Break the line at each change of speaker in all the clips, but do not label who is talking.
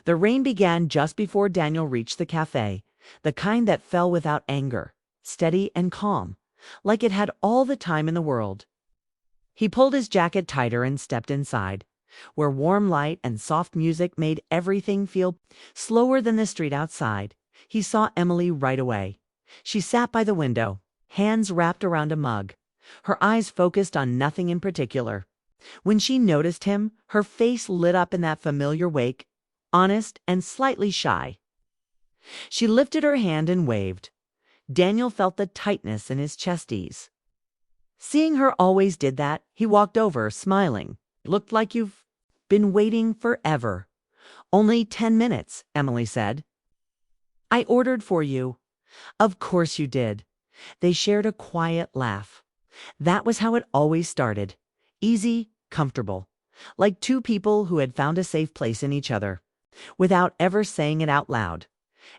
The rain began just before Daniel reached the cafe, the kind that fell without anger, steady and calm, like it had all the time in the world. He pulled his jacket tighter and stepped inside, where warm light and soft music made everything feel slower than the street outside. He saw Emily right away. She sat by the window, hands wrapped around a mug, her eyes focused on nothing in particular. When she noticed him, her face lit up in that familiar way, honest and slightly shy. She lifted her hand and waved. Daniel felt the tightness in his chest ease. Seeing her always did that, he walked over, smiling. "Looked like you've been waiting forever." "Only 10 minutes, Emily said. "I ordered for you." "Of course you did." They shared a quiet laugh. That was how it always started. Easy, comfortable. Like two people who had found a safe place in each other, without ever saying it out loud.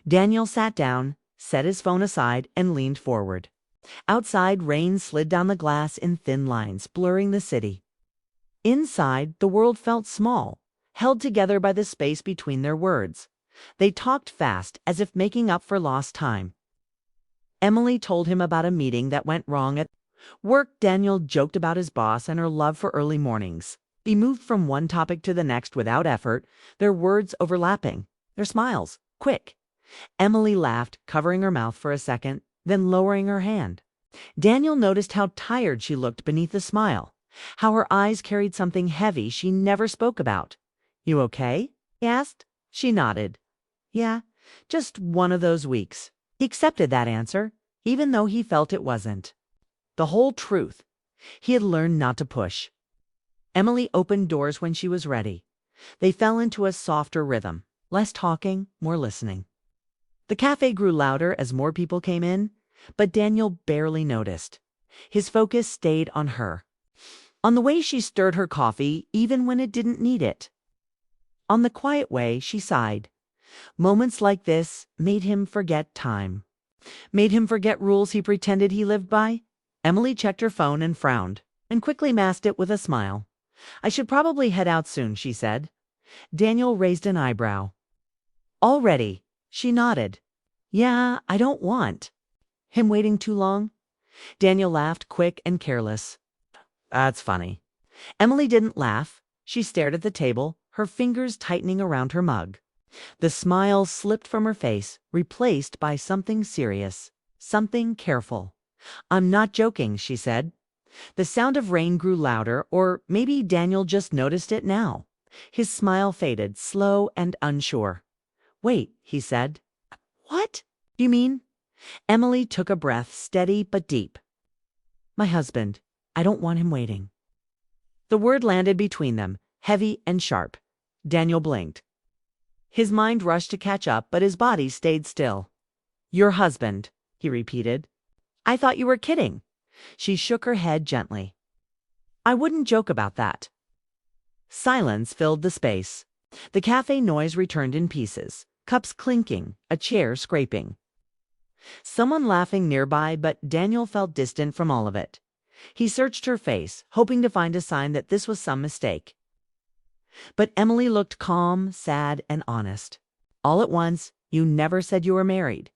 Daniel sat down, set his phone aside, and leaned forward. Outside, rain slid down the glass in thin lines, blurring the city. Inside, the world felt small, held together by the space between their words. They talked fast, as if making up for lost time. Emily told him about a meeting that went wrong at work. Daniel joked about his boss and her love for early mornings. He moved from one topic to the next without effort, their words overlapping, their smiles quick. Emily laughed, covering her mouth for a second, then lowering her hand. Daniel noticed how tired she looked beneath the smile, how her eyes carried something heavy she never spoke about. "You okay?" he asked. She nodded. "Yeah, just one of those weeks." He accepted that answer, even though he felt it wasn't the whole truth. He had learned not to push. Emily opened doors when she was ready. They fell into a softer rhythm, less talking, more listening. The cafe grew louder as more people came in, but Daniel barely noticed. His focus stayed on her, on the way she stirred her coffee even when it didn't need it, on the quiet way she sighed. Moments like this made him forget time, made him forget rules he pretended he lived by. Emily checked her phone and frowned, and quickly masked it with a smile. "I should probably head out soon," she said. Daniel raised an eyebrow. "Already?" She nodded. "Yeah, I don't want him waiting too long." Daniel laughed, quick and careless. "That's funny." Emily didn't laugh. She stared at the table, her fingers tightening around her mug. The smile slipped from her face, replaced by something serious, something careful. "I'm not joking," she said. The sound of rain grew louder, or maybe Daniel just noticed it now. His smile faded, slow and unsure. "Wait," he said. "What? You mean?" Emily took a breath, steady but deep. "My husband. I don't want him waiting." The word landed between them, heavy and sharp. Daniel blinked. His mind rushed to catch up, but his body stayed still. "Your husband," he repeated. "I thought you were kidding." She shook her head gently. "I wouldn't joke about that." Silence filled the space. The cafe noise returned in pieces, cups clinking, a chair scraping. Someone laughing nearby, but Daniel felt distant from all of it. He searched her face, hoping to find a sign that this was some mistake. But Emily looked calm, sad, and honest. All at once, "You never said you were married."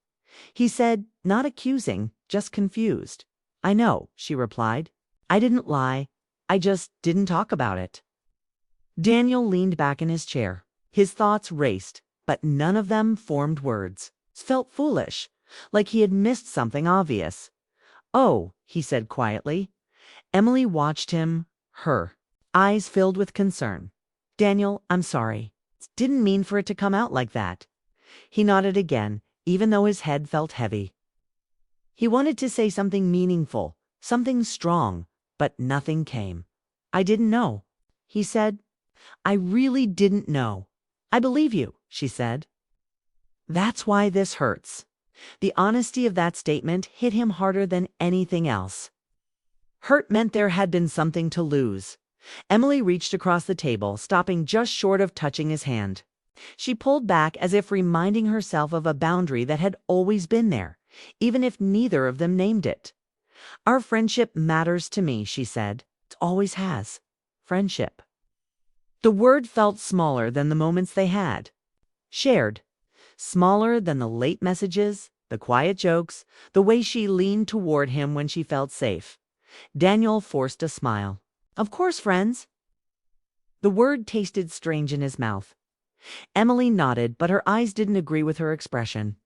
He said, not accusing, just confused. "I know," she replied. "I didn't lie. I just didn't talk about it." Daniel leaned back in his chair. His thoughts raced, but none of them formed words. It felt foolish, like he had missed something obvious. "Oh," he said quietly. Emily watched him, her eyes filled with concern. "Daniel, I'm sorry. Didn't mean for it to come out like that." He nodded again, even though his head felt heavy. He wanted to say something meaningful, something strong, but nothing came. "I didn't know," he said. "I really didn't know." "I believe you," she said. "That's why this hurts." The honesty of that statement hit him harder than anything else. Hurt meant there had been something to lose. Emily reached across the table, stopping just short of touching his hand. She pulled back as if reminding herself of a boundary that had always been there, even if neither of them named it. "Our friendship matters to me," she said. "It always has." Friendship. The word felt smaller than the moments they had. Shared. Smaller than the late messages, the quiet jokes, the way she leaned toward him when she felt safe. Daniel forced a smile. Of course, friends. The word tasted strange in his mouth. Emily nodded, but her eyes didn't agree with her expression.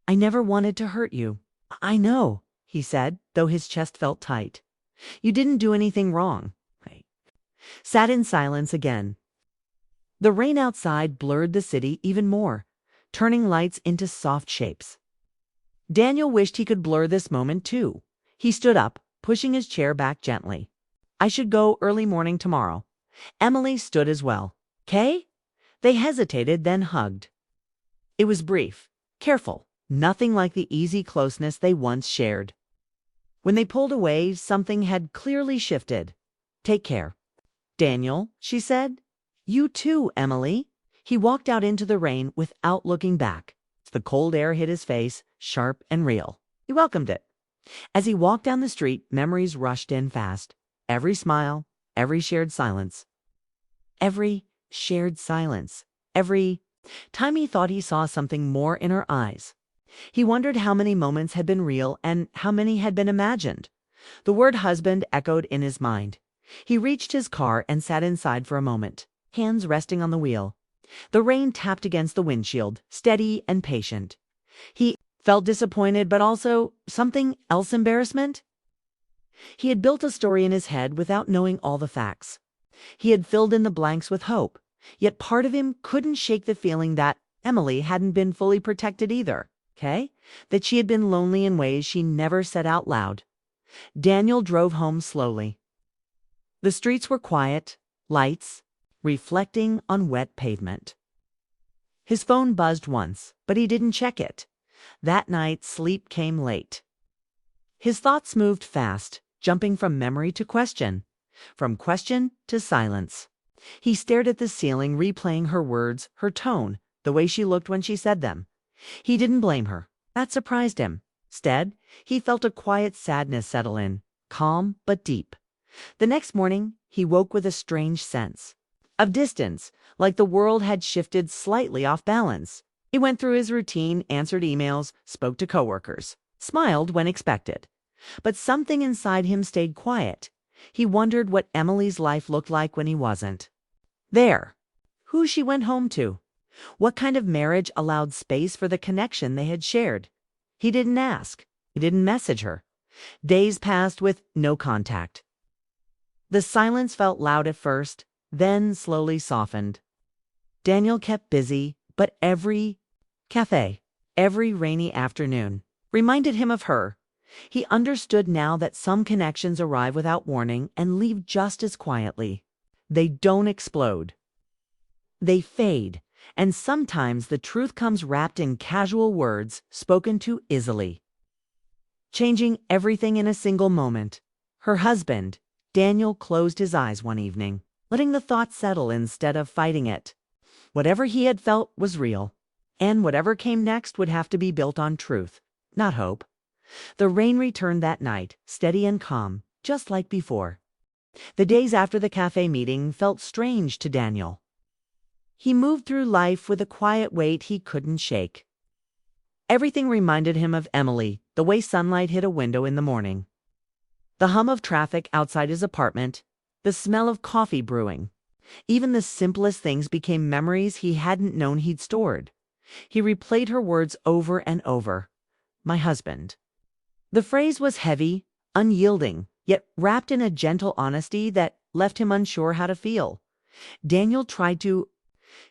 I never wanted to hurt you. I know, he said, though his chest felt tight. You didn't do anything wrong. I sat in silence again. The rain outside blurred the city even more, turning lights into soft shapes. Daniel wished he could blur this moment too. He stood up, pushing his chair back gently. I should go early morning tomorrow. Emily stood as well. Kay? They hesitated, then hugged. It was brief, careful, nothing like the easy closeness they once shared. When they pulled away, something had clearly shifted. Take care. Daniel, she said. You too, Emily. He walked out into the rain without looking back. The cold air hit his face, sharp and real. He welcomed it. As he walked down the street, memories rushed in fast. Every smile, every shared silence. Every shared silence. Every time he thought he saw something more in her eyes. He wondered how many moments had been real and how many had been imagined. The word husband echoed in his mind. He reached his car and sat inside for a moment, hands resting on the wheel. The rain tapped against the windshield, steady and patient. He felt disappointed, but also something else, embarrassment. He had built a story in his head without knowing all the facts. He had filled in the blanks with hope, yet part of him couldn't shake the feeling that Emily hadn't been fully protected either, that she had been lonely in ways she never said out loud. Daniel drove home slowly. The streets were quiet, lights reflecting on wet pavement. His phone buzzed once, but he didn't check it. That night, sleep came late. His thoughts moved fast, jumping from memory to question, from question to silence. He stared at the ceiling, replaying her words, her tone, the way she looked when she said them. He didn't blame her. That surprised him. Instead, he felt a quiet sadness settle in, calm but deep. The next morning, he woke with a strange sense of distance, like the world had shifted slightly off balance. He went through his routine, answered emails, spoke to coworkers, smiled when expected. But something inside him stayed quiet. He wondered what Emily's life looked like when he wasn't there. Who she went home to. What kind of marriage allowed space for the connection they had shared. He didn't ask. He didn't message her. Days passed with no contact. The silence felt loud at first, then slowly softened. Daniel kept busy, but every cafe, every rainy afternoon, reminded him of her. He understood now that some connections arrive without warning and leave just as quietly. They don't explode. They fade, and sometimes the truth comes wrapped in casual words spoken too easily, changing everything in a single moment. Her husband, Daniel, closed his eyes one evening, letting the thought settle instead of fighting it. Whatever he had felt was real, and whatever came next would have to be built on truth, not hope. The rain returned that night, steady and calm, just like before. The days after the cafe meeting felt strange to Daniel. He moved through life with a quiet weight he couldn't shake. Everything reminded him of Emily, the way sunlight hit a window in the morning. The hum of traffic outside his apartment, the smell of coffee brewing. Even the simplest things became memories he hadn't known he'd stored. He replayed her words over and over. My husband. The phrase was heavy, unyielding, yet wrapped in a gentle honesty that left him unsure how to feel. Daniel tried to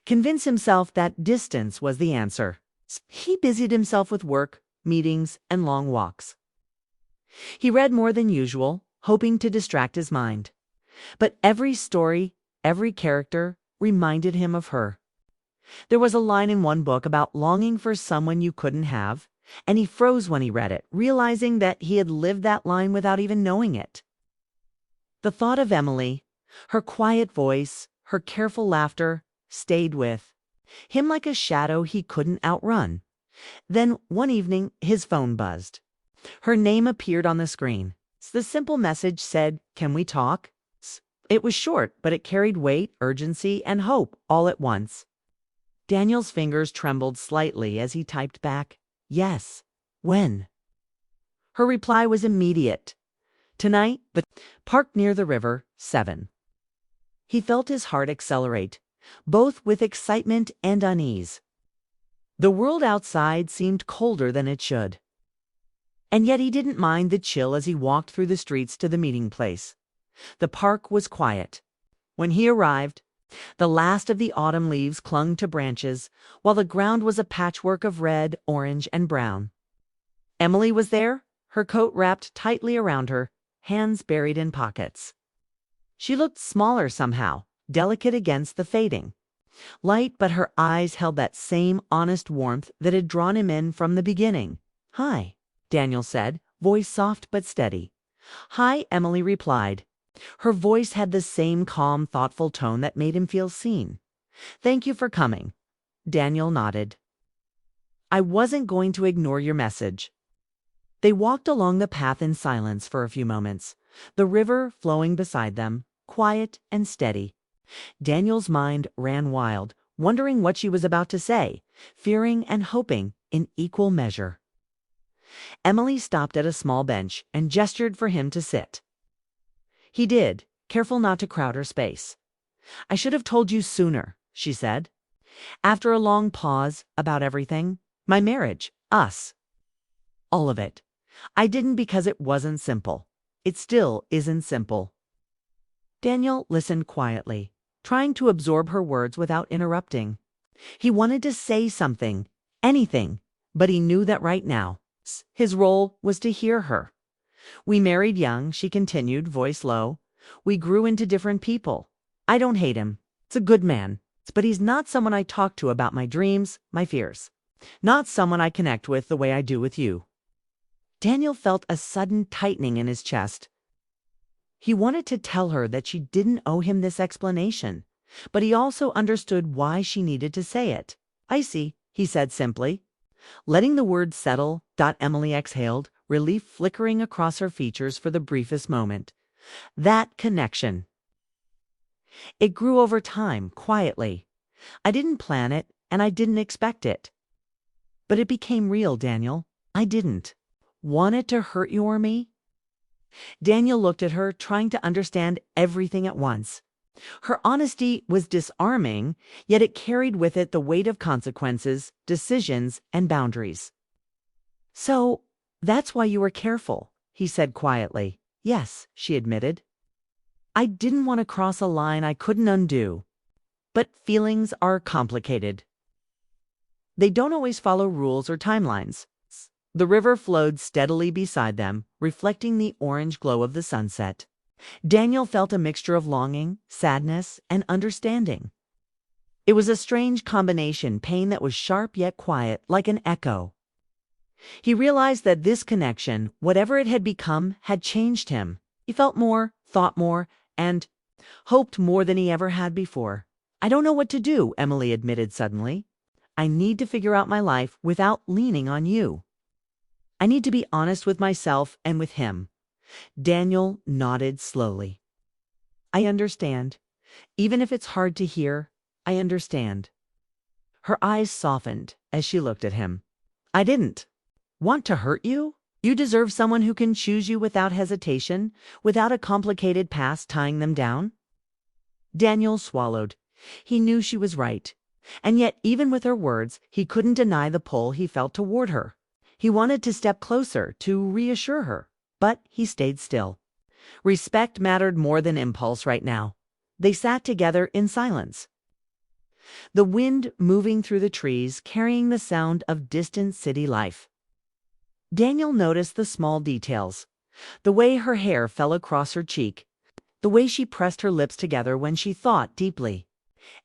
convince himself that distance was the answer. He busied himself with work, meetings, and long walks. He read more than usual, hoping to distract his mind. But every story, every character, reminded him of her. There was a line in one book about longing for someone you couldn't have, and he froze when he read it, realizing that he had lived that line without even knowing it. The thought of Emily, her quiet voice, her careful laughter, stayed with him like a shadow he couldn't outrun. Then one evening his phone buzzed. Her name appeared on the screen. The simple message said, "Can we talk?" It was short, but it carried weight, urgency, and hope all at once. Daniel's fingers trembled slightly as he typed back, "Yes. When?" Her reply was immediate. "Tonight, but parked near the river, 7." He felt his heart accelerate, both with excitement and unease. The world outside seemed colder than it should. And yet he didn't mind the chill as he walked through the streets to the meeting place. The park was quiet. When he arrived, the last of the autumn leaves clung to branches, while the ground was a patchwork of red, orange, and brown. Emily was there, her coat wrapped tightly around her, hands buried in pockets. She looked smaller somehow, delicate against the fading light, but her eyes held that same honest warmth that had drawn him in from the beginning. "Hi," Daniel said, voice soft but steady. "Hi," Emily replied. Her voice had the same calm, thoughtful tone that made him feel seen. "Thank you for coming." Daniel nodded. "I wasn't going to ignore your message." They walked along the path in silence for a few moments, the river flowing beside them, quiet and steady. Daniel's mind ran wild, wondering what she was about to say, fearing and hoping in equal measure. Emily stopped at a small bench and gestured for him to sit. He did, careful not to crowd her space. "I should have told you sooner," she said. After a long pause, "about everything. My marriage. Us. All of it. I didn't because it wasn't simple. It still isn't simple." Daniel listened quietly, trying to absorb her words without interrupting. He wanted to say something, anything, but he knew that right now, his role was to hear her. "We married young," she continued, voice low. "We grew into different people. I don't hate him. He's a good man, but he's not someone I talk to about my dreams, my fears. Not someone I connect with the way I do with you." Daniel felt a sudden tightening in his chest. He wanted to tell her that she didn't owe him this explanation, but he also understood why she needed to say it. "I see," he said simply. Letting the words settle, Emily exhaled, relief flickering across her features for the briefest moment. That connection. It grew over time, quietly. "I didn't plan it, and I didn't expect it. But it became real, Daniel. I didn't want it to hurt you or me." Daniel looked at her, trying to understand everything at once. Her honesty was disarming, yet it carried with it the weight of consequences, decisions, and boundaries. "So, that's why you were careful," he said quietly. "Yes," she admitted. "I didn't want to cross a line I couldn't undo. But feelings are complicated. They don't always follow rules or timelines." The river flowed steadily beside them, reflecting the orange glow of the sunset. Daniel felt a mixture of longing, sadness, and understanding. It was a strange combination, pain that was sharp yet quiet, like an echo. He realized that this connection, whatever it had become, had changed him. He felt more, thought more, and hoped more than he ever had before. "I don't know what to do," Emily admitted suddenly. "I need to figure out my life without leaning on you. I need to be honest with myself and with him." Daniel nodded slowly. "I understand. Even if it's hard to hear, I understand." Her eyes softened as she looked at him. "I didn't want to hurt you. You deserve someone who can choose you without hesitation, without a complicated past tying them down." Daniel swallowed. He knew she was right. And yet, even with her words, he couldn't deny the pull he felt toward her. He wanted to step closer, to reassure her, but he stayed still. Respect mattered more than impulse right now. They sat together in silence. The wind moving through the trees, carrying the sound of distant city life. Daniel noticed the small details. The way her hair fell across her cheek. The way she pressed her lips together when she thought deeply.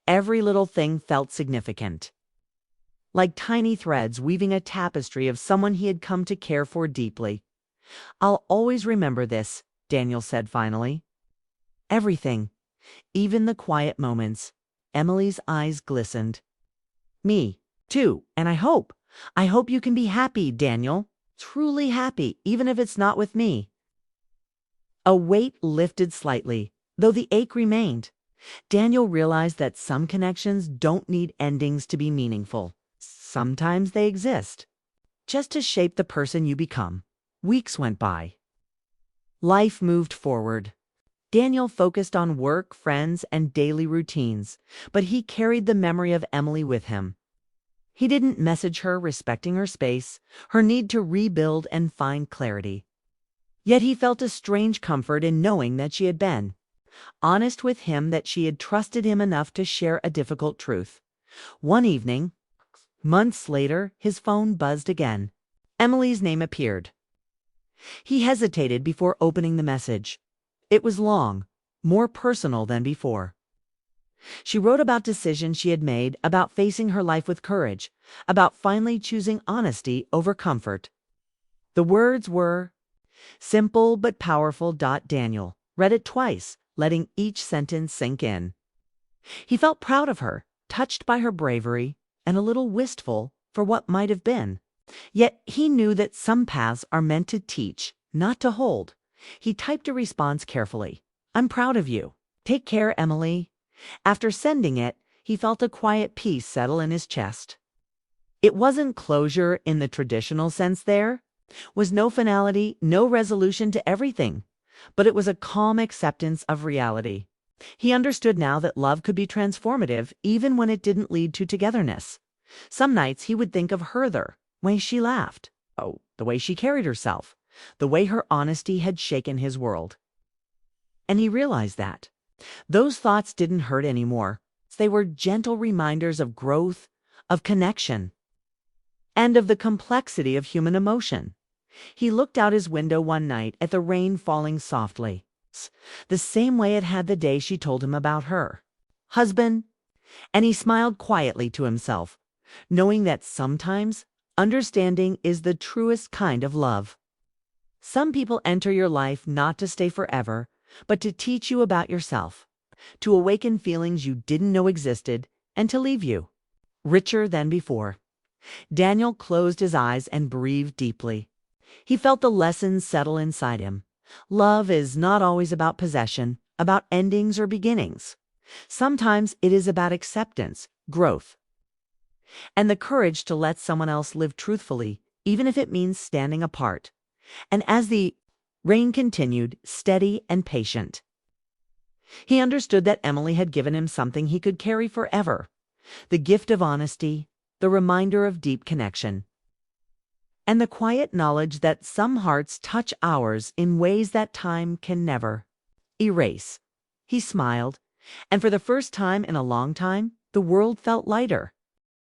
Every little thing felt significant. Like tiny threads weaving a tapestry of someone he had come to care for deeply. "I'll always remember this," Daniel said finally. "Everything, even the quiet moments." Emily's eyes glistened. "Me, too, and I hope you can be happy, Daniel. Truly happy, even if it's not with me." A weight lifted slightly, though the ache remained. Daniel realized that some connections don't need endings to be meaningful. Sometimes they exist, just to shape the person you become. Weeks went by. Life moved forward. Daniel focused on work, friends, and daily routines, but he carried the memory of Emily with him. He didn't message her, respecting her space, her need to rebuild and find clarity. Yet he felt a strange comfort in knowing that she had been honest with him, that she had trusted him enough to share a difficult truth. One evening, months later, his phone buzzed again. Emily's name appeared. He hesitated before opening the message. It was long, more personal than before. She wrote about decisions she had made, about facing her life with courage, about finally choosing honesty over comfort. The words were simple but powerful. Daniel read it twice, letting each sentence sink in. He felt proud of her, touched by her bravery, and a little wistful for what might have been. Yet he knew that some paths are meant to teach, not to hold. He typed a response carefully. "I'm proud of you. Take care, Emily." After sending it, he felt a quiet peace settle in his chest. It wasn't closure in the traditional sense there, was no finality, no resolution to everything, but it was a calm acceptance of reality. He understood now that love could be transformative even when it didn't lead to togetherness. Some nights he would think of her, the way she laughed, the way she carried herself, the way her honesty had shaken his world. And he realized that those thoughts didn't hurt anymore. They were gentle reminders of growth, of connection, and of the complexity of human emotion. He looked out his window one night at the rain falling softly, the same way it had the day she told him about her husband, and he smiled quietly to himself, knowing that sometimes understanding is the truest kind of love. Some people enter your life not to stay forever, but to teach you about yourself, to awaken feelings you didn't know existed, and to leave you richer than before. Daniel closed his eyes and breathed deeply. He felt the lessons settle inside him. Love is not always about possession, about endings or beginnings. Sometimes it is about acceptance, growth, and the courage to let someone else live truthfully, even if it means standing apart. And as the rain continued, steady and patient, he understood that Emily had given him something he could carry forever: the gift of honesty, the reminder of deep connection, and the quiet knowledge that some hearts touch ours in ways that time can never erase. He smiled, and for the first time in a long time, the world felt lighter.